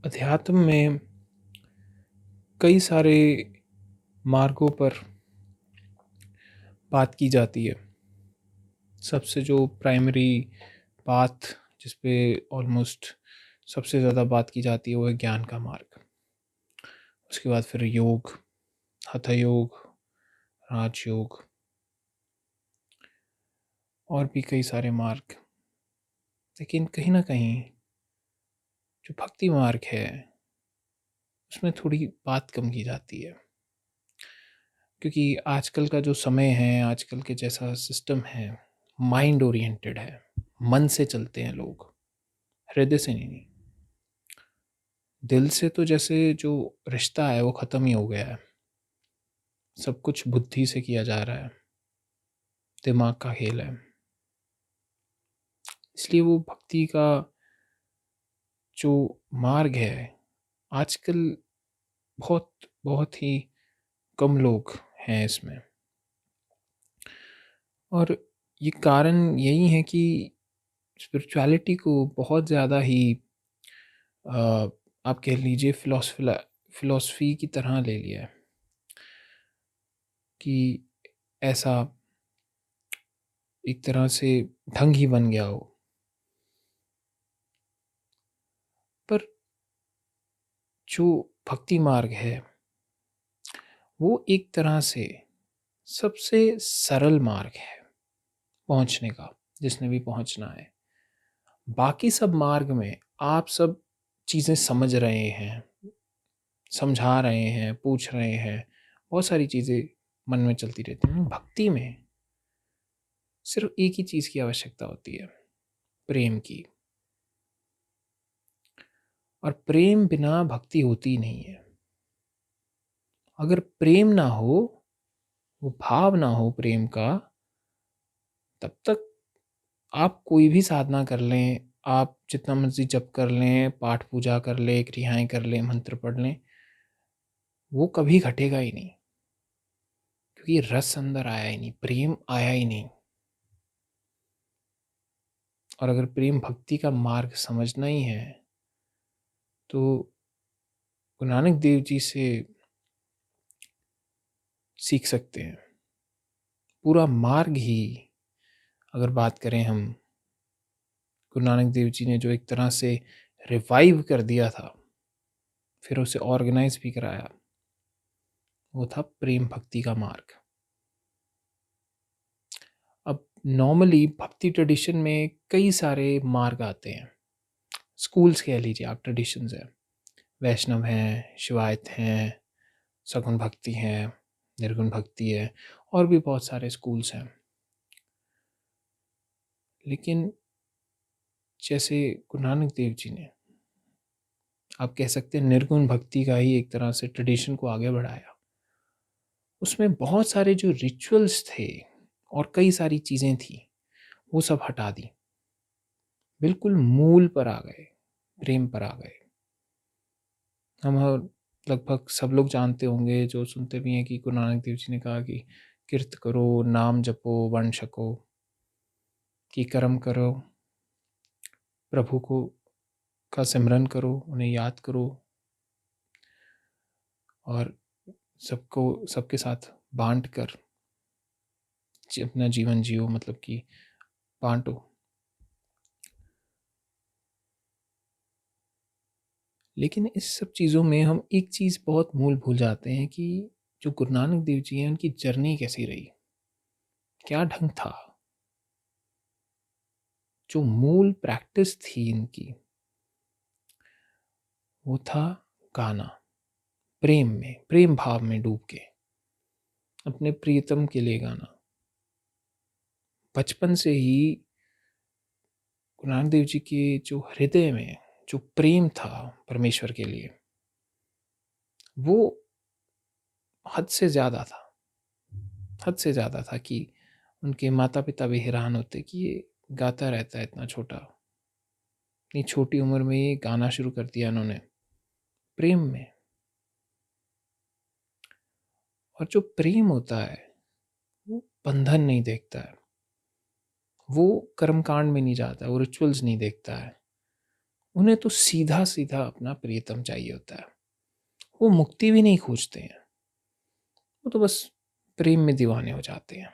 अध्यात्म में कई सारे मार्गों पर बात की जाती है। सबसे जो प्राइमरी बात जिस पे ऑलमोस्ट सबसे ज़्यादा बात की जाती है वो है ज्ञान का मार्ग। उसके बाद फिर योग, हठ योग, राजयोग और भी कई सारे मार्ग। लेकिन कहीं ना कहीं जो भक्ति मार्ग है उसमें थोड़ी बात कम की जाती है, क्योंकि आजकल का जो समय है, आजकल के जैसा सिस्टम है, माइंड ओरिएंटेड है। मन से चलते हैं लोग, हृदय से नहीं। दिल से तो जैसे जो रिश्ता है वो ख़त्म ही हो गया है। सब कुछ बुद्धि से किया जा रहा है, दिमाग का खेल है। इसलिए वो भक्ति का जो मार्ग है आजकल बहुत बहुत ही कम लोग हैं इसमें। और ये कारण यही है कि स्पिरिचुअलिटी को बहुत ज़्यादा ही आप कह लीजिए फिलॉसफी की तरह ले लिया है कि ऐसा एक तरह से ढंग ही बन गया हो। पर जो भक्ति मार्ग है वो एक तरह से सबसे सरल मार्ग है पहुंचने का, जिसने भी पहुंचना है। बाकी सब मार्ग में आप सब चीज़ें समझ रहे हैं, समझा रहे हैं, पूछ रहे हैं, बहुत सारी चीज़ें मन में चलती रहती हैं। भक्ति में सिर्फ एक ही चीज़ की आवश्यकता होती है, प्रेम की। और प्रेम बिना भक्ति होती नहीं है। अगर प्रेम ना हो, वो भाव ना हो प्रेम का, तब तक आप कोई भी साधना कर लें, आप जितना मर्जी जप कर लें, पाठ पूजा कर लें, क्रियाएं कर लें, मंत्र पढ़ लें, वो कभी घटेगा ही नहीं, क्योंकि रस अंदर आया ही नहीं, प्रेम आया ही नहीं। और अगर प्रेम भक्ति का मार्ग समझना ही है तो गुरु नानक देव जी से सीख सकते हैं। पूरा मार्ग ही अगर बात करें हम, गुरु नानक देव जी ने जो एक तरह से रिवाइव कर दिया था, फिर उसे ऑर्गेनाइज भी कराया, वो था प्रेम भक्ति का मार्ग। अब नॉर्मली भक्ति ट्रेडिशन में कई सारे मार्ग आते हैं, स्कूल्स कह लीजिए आप, ट्रेडिशंस हैं। वैष्णव हैं, शिवायत हैं, सगुण भक्ति है, निर्गुण भक्ति है, और भी बहुत सारे स्कूल्स हैं। लेकिन जैसे गुरु नानक देव जी ने, आप कह सकते हैं, निर्गुण भक्ति का ही एक तरह से ट्रेडिशन को आगे बढ़ाया। उसमें बहुत सारे जो रिचुअल्स थे और कई सारी चीज़ें थी वो सब हटा दी, बिल्कुल मूल पर आ गए, प्रेम पर आ गए। हम लगभग सब लोग जानते होंगे, जो सुनते भी हैं, कि गुरु नानक देव जी ने कहा कि किर्त करो, नाम जपो, वर्ण छको, कि कर्म करो, प्रभु को का सिमरन करो, उन्हें याद करो, और सबको सबके साथ बांट कर अपना जीवन जियो, मतलब कि बांटो। लेकिन इस सब चीज़ों में हम एक चीज़ बहुत मूल भूल जाते हैं कि जो गुरु नानक देव जी हैं उनकी जर्नी कैसी रही, क्या ढंग था। जो मूल प्रैक्टिस थी इनकी वो था गाना, प्रेम में, प्रेम भाव में डूब के अपने प्रियतम के लिए गाना। बचपन से ही गुरु नानक देव जी के जो हृदय में जो प्रेम था परमेश्वर के लिए, वो हद से ज़्यादा था, हद से ज़्यादा था कि उनके माता पिता भी हैरान होते कि ये गाता रहता है इतना छोटा, इतनी छोटी उम्र में ये गाना शुरू कर दिया इन्होंने प्रेम में। और जो प्रेम होता है वो बंधन नहीं देखता है, वो कर्मकांड में नहीं जाता, वो रिचुअल्स नहीं देखता है, उन्हें तो सीधा-सीधा अपना प्रियतम चाहिए होता है। वो मुक्ति भी नहीं खोजते हैं, वो तो बस प्रेम में दीवाने हो जाते हैं।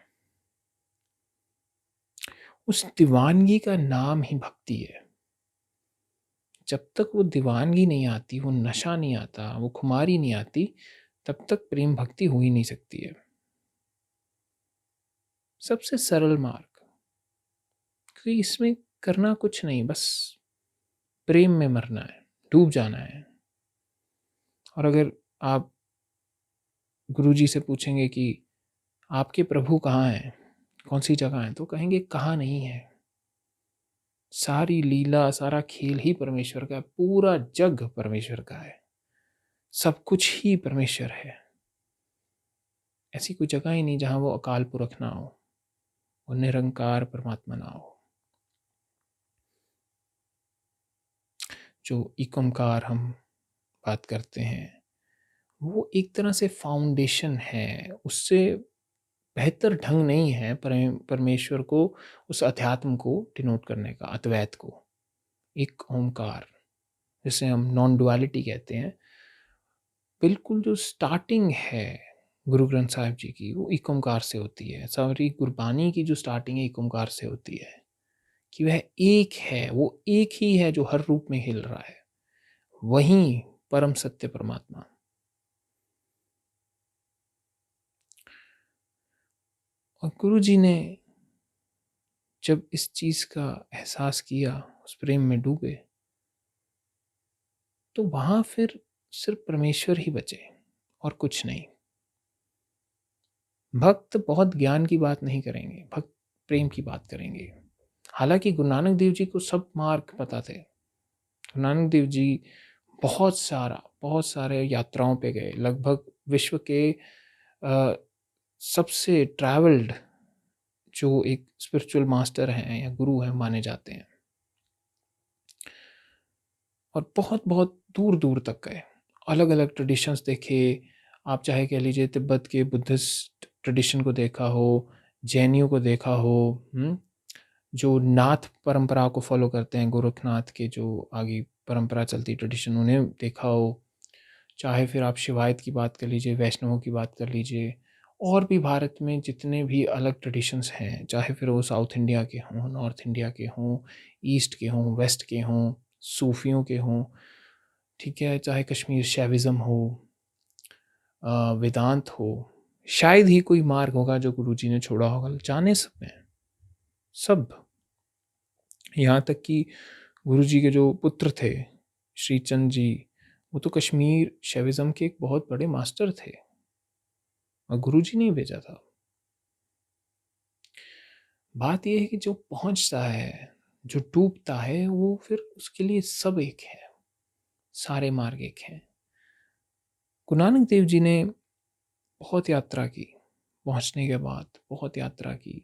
उस दीवानगी का नाम ही भक्ति है। जब तक वो दीवानगी नहीं आती, वो नशा नहीं आता, वो खुमारी नहीं आती, तब तक प्रेम भक्ति हो ही नहीं सकती है। सबसे सरल मार्ग, क्योंकि इसमें करना कुछ नहीं, बस प्रेम में मरना है, डूब जाना है। और अगर आप गुरुजी से पूछेंगे कि आपके प्रभु कहाँ हैं, कौन सी जगह है, तो कहेंगे कहाँ नहीं है। सारी लीला, सारा खेल ही परमेश्वर का है, पूरा जग परमेश्वर का है, सब कुछ ही परमेश्वर है। ऐसी कोई जगह ही नहीं जहाँ वो अकाल पुरख ना हो, वो निरंकार परमात्मा ना हो। जो एक ओंकार हम बात करते हैं, वो एक तरह से फाउंडेशन है, उससे बेहतर ढंग नहीं है परमेश्वर को, उस अध्यात्म को डिनोट करने का, अद्वैत को। एक ओंकार, जिसे हम नॉन डुअलिटी कहते हैं, बिल्कुल जो स्टार्टिंग है गुरु ग्रंथ साहिब जी की, वो एक ओंकार से होती है। सारी गुरबानी की जो स्टार्टिंग है एक ओंकार से होती है, कि वह एक है, वो एक ही है जो हर रूप में हिल रहा है, वही परम सत्य परमात्मा। और गुरु जी ने जब इस चीज का एहसास किया, उस प्रेम में डूबे, तो वहां फिर सिर्फ परमेश्वर ही बचे और कुछ नहीं। भक्त बहुत ज्ञान की बात नहीं करेंगे, भक्त प्रेम की बात करेंगे। हालांकि गुरु नानक देव जी को सब मार्ग पता थे। गुरु नानक देव जी बहुत सारे यात्राओं पे गए, लगभग विश्व के सबसे ट्रैवल्ड जो एक स्पिरिचुअल मास्टर हैं या गुरु हैं माने जाते हैं, और बहुत बहुत दूर दूर तक गए, अलग अलग ट्रेडिशंस देखे। आप चाहे कह लीजिए तिब्बत के बुद्धिस्ट ट्रेडिशन को देखा हो, जैनियों को देखा हो, जो नाथ परंपरा को फॉलो करते हैं, गोरखनाथ के जो आगे परंपरा चलती ट्रेडिशन, उन्हें देखा हो, चाहे फिर आप शिवायत की बात कर लीजिए, वैष्णवों की बात कर लीजिए, और भी भारत में जितने भी अलग ट्रेडिशंस हैं, चाहे फिर वो साउथ इंडिया के हों, नॉर्थ इंडिया के हों, ईस्ट के हों, वेस्ट के हों, सूफियों के हों, ठीक है, चाहे कश्मीर शैविज़म हो, वेदांत हो, शायद ही कोई मार्ग होगा जो गुरुजी ने छोड़ा होगा, जाने सब में सब। यहाँ तक कि गुरुजी के जो पुत्र थे श्रीचंद जी, वो तो कश्मीर शैविज़म के एक बहुत बड़े मास्टर थे, और गुरुजी ने ही भेजा था। बात यह है कि जो पहुंचता है, जो डूबता है, वो फिर उसके लिए सब एक है, सारे मार्ग एक हैं। गुरु नानक देव जी ने बहुत यात्रा की, पहुंचने के बाद बहुत यात्रा की,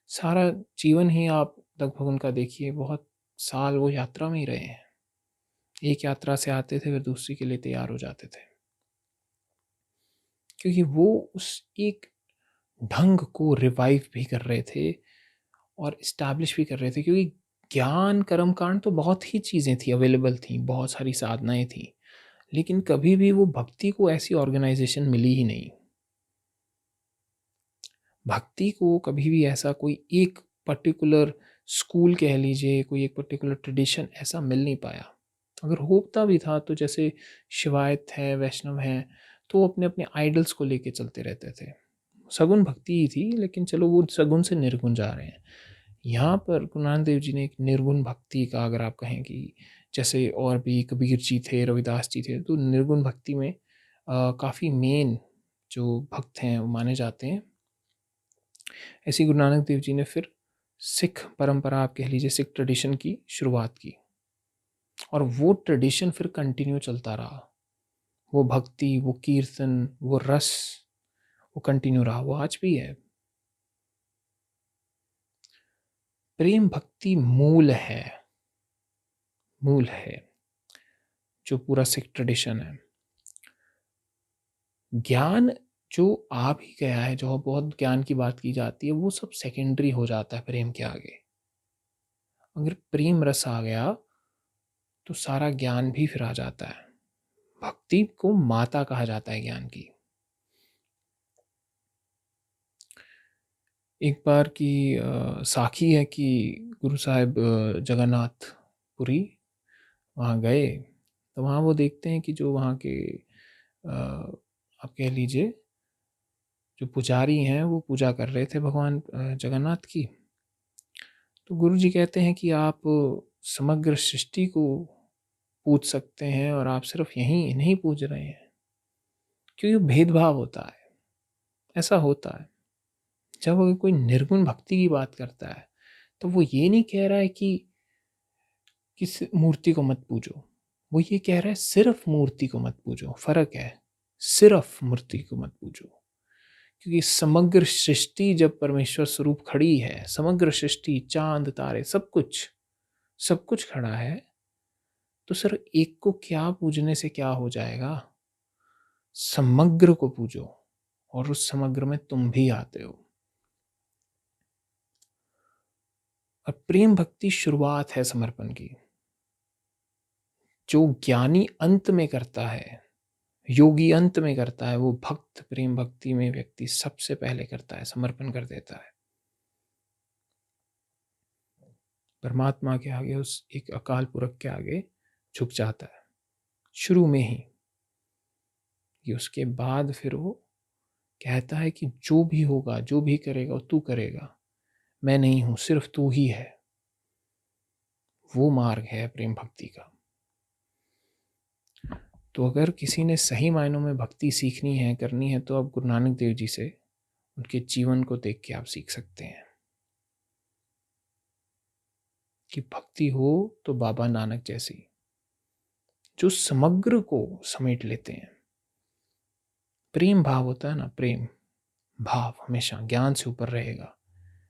सारा जीवन ही आप लगभग उनका देखिए, बहुत साल वो यात्रा में ही रहे हैं। एक यात्रा से आते थे, फिर दूसरी के लिए तैयार हो जाते थे, क्योंकि वो उस एक ढंग को रिवाइव भी कर रहे थे और इस्टेब्लिश भी कर रहे थे। क्योंकि ज्ञान कर्म कांड तो बहुत ही चीज़ें थी, अवेलेबल थी, बहुत सारी साधनाएं थी, लेकिन कभी भी वो भक्ति को ऐसी ऑर्गेनाइजेशन मिली ही नहीं। भक्ति को कभी भी ऐसा कोई एक पर्टिकुलर स्कूल कह लीजिए, कोई एक पर्टिकुलर ट्रेडिशन ऐसा मिल नहीं पाया। अगर होता भी था तो जैसे शिवायत है, वैष्णव हैं, तो अपने अपने आइडल्स को लेके चलते रहते थे। सगुन भक्ति ही थी, लेकिन चलो वो सगुन से निर्गुण जा रहे हैं। यहाँ पर गुरु नानक देव जी ने एक निर्गुण भक्ति का, अगर आप कहें कि जैसे और भी कबीर जी थे, रविदास जी थे, तो निर्गुण भक्ति में काफ़ी मेन जो भक्त हैं वो माने जाते हैं। ऐसी गुरु नानक देव जी ने फिर सिख परंपरा, आप कह लीजिए सिख ट्रेडिशन की शुरुआत की, और वो ट्रेडिशन फिर कंटिन्यू चलता रहा। वो भक्ति, वो कीर्तन, वो रस, वो कंटिन्यू रहा, वो आज भी है। प्रेम भक्ति मूल है, मूल है जो पूरा सिख ट्रेडिशन है। ज्ञान जो आ भी गया है, जो बहुत ज्ञान की बात की जाती है, वो सब सेकेंडरी हो जाता है प्रेम के आगे। अगर प्रेम रस आ गया तो सारा ज्ञान भी फिर आ जाता है। भक्ति को माता कहा जाता है ज्ञान की। एक बार की साखी है कि गुरु साहिब जगन्नाथपुरी वहाँ गए, तो वहाँ वो देखते हैं कि जो वहाँ के आप कह लीजिए जो पुजारी हैं वो पूजा कर रहे थे भगवान जगन्नाथ की। तो गुरु जी कहते हैं कि आप समग्र सृष्टि को पूज सकते हैं और आप सिर्फ यहीं इन्हीं पूज रहे हैं, क्योंकि भेदभाव होता है। ऐसा होता है जब कोई निर्गुण भक्ति की बात करता है तो वो ये नहीं कह रहा है कि किस मूर्ति को मत पूजो, वो ये कह रहा है सिर्फ मूर्ति को मत पूजो। फर्क है, सिर्फ मूर्ति को मत पूजो, क्योंकि समग्र सृष्टि जब परमेश्वर स्वरूप खड़ी है, समग्र सृष्टि चांद तारे सब कुछ खड़ा है, तो सर एक को क्या पूजने से क्या हो जाएगा? समग्र को पूजो, और उस समग्र में तुम भी आते हो। और प्रेम भक्ति शुरुआत है समर्पण की। जो ज्ञानी अंत में करता है, योगी अंत में करता है, वो भक्त प्रेम भक्ति में व्यक्ति सबसे पहले करता है, समर्पण कर देता है परमात्मा के आगे, उस एक अकाल पुरख के आगे झुक जाता है शुरू में ही। कि उसके बाद फिर वो कहता है कि जो भी होगा, जो भी करेगा वो तू करेगा, मैं नहीं हूं, सिर्फ तू ही है। वो मार्ग है प्रेम भक्ति का। तो अगर किसी ने सही मायनों में भक्ति सीखनी है, करनी है, तो आप गुरु नानक देव जी से उनके जीवन को देख के आप सीख सकते हैं कि भक्ति हो तो बाबा नानक जैसी, जो समग्र को समेट लेते हैं। प्रेम भाव होता है ना, प्रेम भाव हमेशा ज्ञान से ऊपर रहेगा,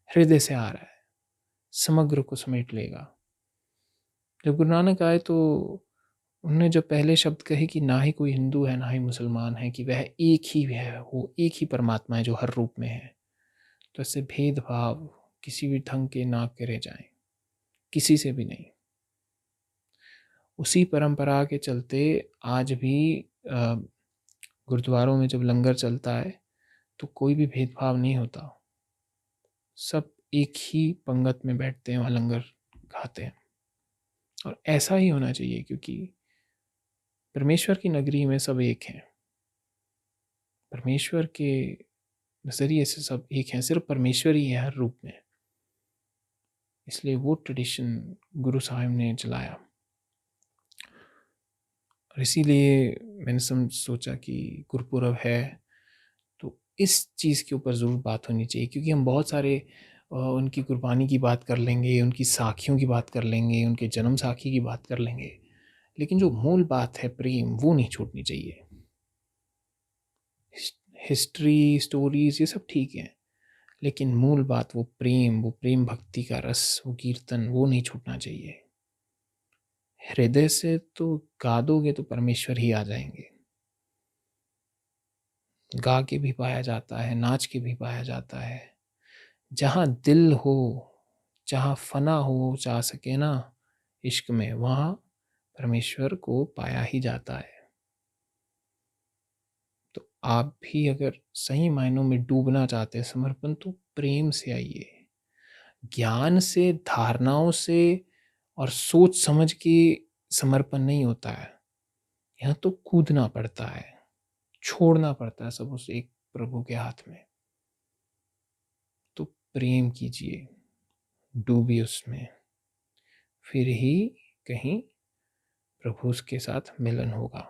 हृदय से आ रहा है, समग्र को समेट लेगा। जब गुरु नानक आए तो उन्होंने जब पहले शब्द कहे कि ना ही कोई हिंदू है ना ही मुसलमान है, कि वह एक ही है, वो एक ही परमात्मा है जो हर रूप में है, तो इससे भेदभाव किसी भी ढंग के ना करे जाए, किसी से भी नहीं। उसी परंपरा के चलते आज भी गुरुद्वारों में जब लंगर चलता है तो कोई भी भेदभाव नहीं होता, सब एक ही पंगत में बैठते हैं, वहाँ लंगर खाते हैं। और ऐसा ही होना चाहिए, क्योंकि परमेश्वर की नगरी में सब एक हैं, परमेश्वर के नजरिए से सब एक हैं, सिर्फ परमेश्वर ही है हर रूप में। इसलिए वो ट्रेडिशन गुरु साहिब ने चलाया, और इसीलिए मैंने सोचा कि गुरुपुरब है तो इस चीज़ के ऊपर ज़रूर बात होनी चाहिए, क्योंकि हम बहुत सारे उनकी कुर्बानी की बात कर लेंगे, उनकी साखियों की बात कर लेंगे, उनके जन्म साखी की बात कर लेंगे, लेकिन जो मूल बात है प्रेम, वो नहीं छूटनी चाहिए। हिस्ट्री, स्टोरीज, ये सब ठीक है, लेकिन मूल बात वो प्रेम, वो प्रेम भक्ति का रस, वो कीर्तन, वो नहीं छूटना चाहिए। हृदय से तो गा दोगे तो परमेश्वर ही आ जाएंगे। गा के भी पाया जाता है, नाच के भी पाया जाता है। जहाँ दिल हो, जहाँ फना हो जा सके ना इश्क में, वहाँ परमेश्वर को पाया ही जाता है। तो आप भी अगर सही मायनों में डूबना चाहते हैं समर्पण, तो प्रेम से आइए, ज्ञान से, धारणाओं से और सोच समझ के समर्पण नहीं होता है। यहाँ तो कूदना पड़ता है, छोड़ना पड़ता है सब उस एक प्रभु के हाथ में। तो प्रेम कीजिए, डूबिए उसमें, फिर ही कहीं प्रभु के साथ मिलन होगा।